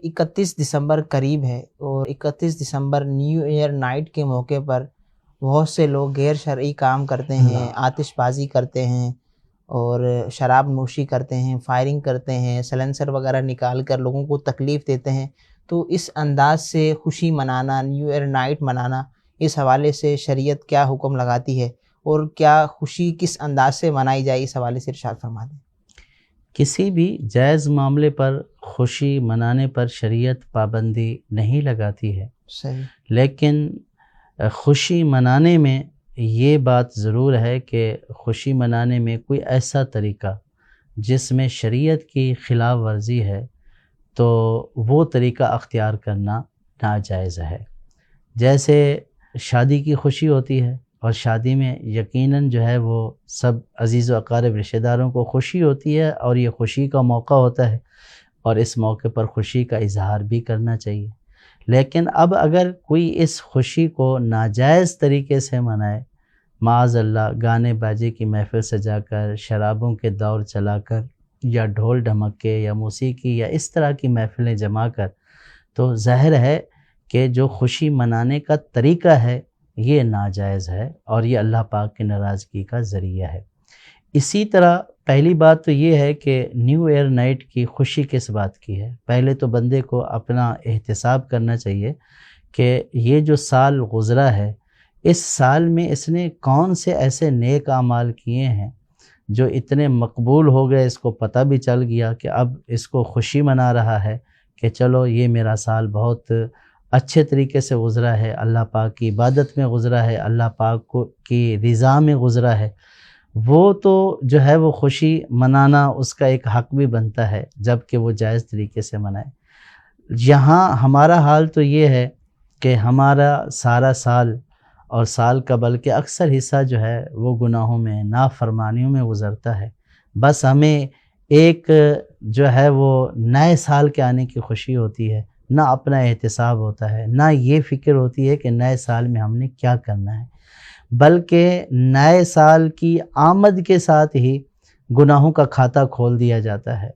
31 دسمبر قریب ہے اور 31 دسمبر نیو ایئر نائٹ کے موقع پر بہت سے لوگ غیر شرعی کام کرتے ہیں، آتش بازی کرتے ہیں اور شراب نوشی کرتے ہیں، فائرنگ کرتے ہیں، سلنسر وغیرہ نکال کر لوگوں کو تکلیف دیتے ہیں۔ تو اس انداز سے خوشی منانا، نیو ایئر نائٹ منانا، اس حوالے سے شریعت کیا حکم لگاتی ہے اور کیا خوشی کس انداز سے منائی جائے، اس حوالے سے ارشاد فرما دیں۔ کسی بھی جائز معاملے پر خوشی منانے پر شریعت پابندی نہیں لگاتی ہے، صحیح، لیکن خوشی منانے میں یہ بات ضرور ہے کہ خوشی منانے میں کوئی ایسا طریقہ جس میں شریعت کی خلاف ورزی ہے تو وہ طریقہ اختیار کرنا ناجائز ہے۔ جیسے شادی کی خوشی ہوتی ہے اور شادی میں یقیناً جو ہے وہ سب عزیز و اقارب رشتہ داروں کو خوشی ہوتی ہے اور یہ خوشی کا موقع ہوتا ہے اور اس موقع پر خوشی کا اظہار بھی کرنا چاہیے۔ لیکن اب اگر کوئی اس خوشی کو ناجائز طریقے سے منائے، معاذ اللہ گانے باجے کی محفل سجا کر، شرابوں کے دور چلا کر، یا ڈھول ڈھمکے یا موسیقی یا اس طرح کی محفلیں جما کر، تو ظاہر ہے کہ جو خوشی منانے کا طریقہ ہے یہ ناجائز ہے اور یہ اللہ پاک کی ناراضگی کا ذریعہ ہے۔ اسی طرح پہلی بات تو یہ ہے کہ نیو ایئر نائٹ کی خوشی کس بات کی ہے۔ پہلے تو بندے کو اپنا احتساب کرنا چاہیے کہ یہ جو سال گزرا ہے، اس سال میں اس نے کون سے ایسے نیک اعمال کیے ہیں جو اتنے مقبول ہو گئے، اس کو پتہ بھی چل گیا کہ اب اس کو خوشی منا رہا ہے کہ چلو یہ میرا سال بہت اچھے طریقے سے گزرا ہے، اللہ پاک کی عبادت میں گزرا ہے، اللہ پاک کی رضا میں گزرا ہے۔ وہ تو جو ہے وہ خوشی منانا اس کا ایک حق بھی بنتا ہے جب کہ وہ جائز طریقے سے منائے۔ یہاں ہمارا حال تو یہ ہے کہ ہمارا سارا سال اور سال کا بلکہ اکثر حصہ جو ہے وہ گناہوں میں، نافرمانیوں میں گزرتا ہے۔ بس ہمیں ایک جو ہے وہ نئے سال کے آنے کی خوشی ہوتی ہے، نہ اپنا احتساب ہوتا ہے، نہ یہ فکر ہوتی ہے کہ نئے سال میں ہم نے کیا کرنا ہے، بلکہ نئے سال کی آمد کے ساتھ ہی گناہوں کا کھاتہ کھول دیا جاتا ہے۔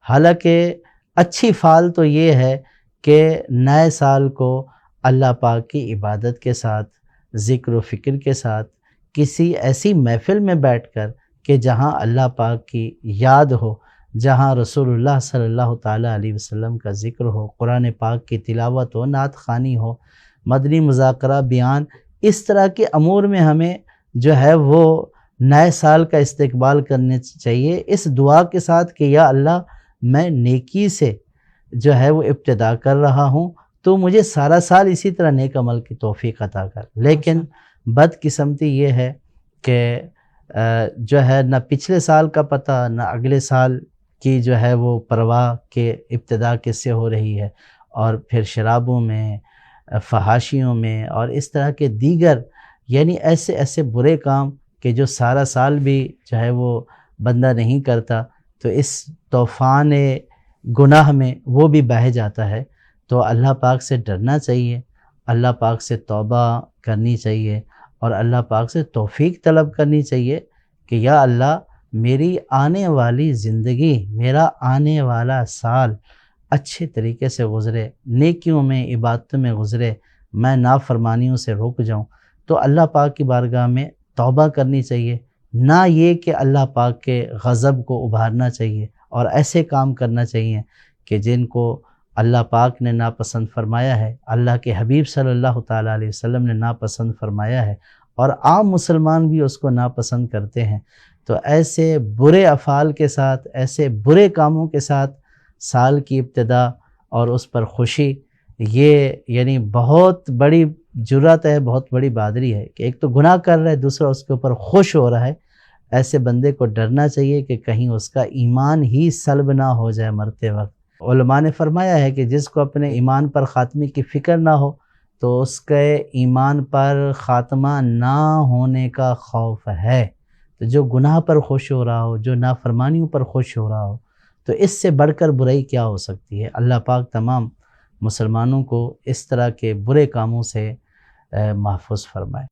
حالانکہ اچھی فعال تو یہ ہے کہ نئے سال کو اللہ پاک کی عبادت کے ساتھ، ذکر و فکر کے ساتھ، کسی ایسی محفل میں بیٹھ کر کہ جہاں اللہ پاک کی یاد ہو، جہاں رسول اللہ صلی اللہ تعالیٰ علیہ وسلم کا ذکر ہو، قرآن پاک کی تلاوت ہو، نعت خوانی ہو، مدنی مذاکرہ، بیان، اس طرح کے امور میں ہمیں جو ہے وہ نئے سال کا استقبال کرنے چاہیے، اس دعا کے ساتھ کہ یا اللہ میں نیکی سے جو ہے وہ ابتدا کر رہا ہوں، تو مجھے سارا سال اسی طرح نیک عمل کی توفیق عطا کر۔ لیکن بدقسمتی یہ ہے کہ جو ہے نہ پچھلے سال کا پتہ، نہ اگلے سال کی جو ہے وہ پرواہ کہ ابتدا کس سے ہو رہی ہے، اور پھر شرابوں میں، فحاشیوں میں اور اس طرح کے دیگر یعنی ایسے برے کام کہ جو سارا سال بھی جو ہے وہ بندہ نہیں کرتا، تو اس طوفان گناہ میں وہ بھی بہہ جاتا ہے۔ تو اللہ پاک سے ڈرنا چاہیے، اللہ پاک سے توبہ کرنی چاہیے اور اللہ پاک سے توفیق طلب کرنی چاہیے کہ یا اللہ میری آنے والی زندگی، میرا آنے والا سال اچھے طریقے سے گزرے، نیکیوں میں، عبادتوں میں گزرے، میں نافرمانیوں سے رک جاؤں۔ تو اللہ پاک کی بارگاہ میں توبہ کرنی چاہیے، نہ یہ کہ اللہ پاک کے غضب کو ابھارنا چاہیے اور ایسے کام کرنا چاہیے کہ جن کو اللہ پاک نے ناپسند فرمایا ہے، اللہ کے حبیب صلی اللہ تعالیٰ علیہ وسلم نے ناپسند فرمایا ہے اور عام مسلمان بھی اس کو ناپسند کرتے ہیں۔ تو ایسے برے افعال کے ساتھ، ایسے برے کاموں کے ساتھ سال کی ابتدا اور اس پر خوشی، یہ یعنی بہت بڑی جرات ہے، بہت بڑی بہادری ہے کہ ایک تو گناہ کر رہا ہے، دوسرا اس کے اوپر خوش ہو رہا ہے۔ ایسے بندے کو ڈرنا چاہیے کہ کہیں اس کا ایمان ہی سلب نہ ہو جائے مرتے وقت۔ علماء نے فرمایا ہے کہ جس کو اپنے ایمان پر خاتمے کی فکر نہ ہو تو اس کے ایمان پر خاتمہ نہ ہونے کا خوف ہے۔ تو جو گناہ پر خوش ہو رہا ہو، جو نافرمانیوں پر خوش ہو رہا ہو، تو اس سے بڑھ کر برائی کیا ہو سکتی ہے۔ اللہ پاک تمام مسلمانوں کو اس طرح کے برے کاموں سے محفوظ فرمائے۔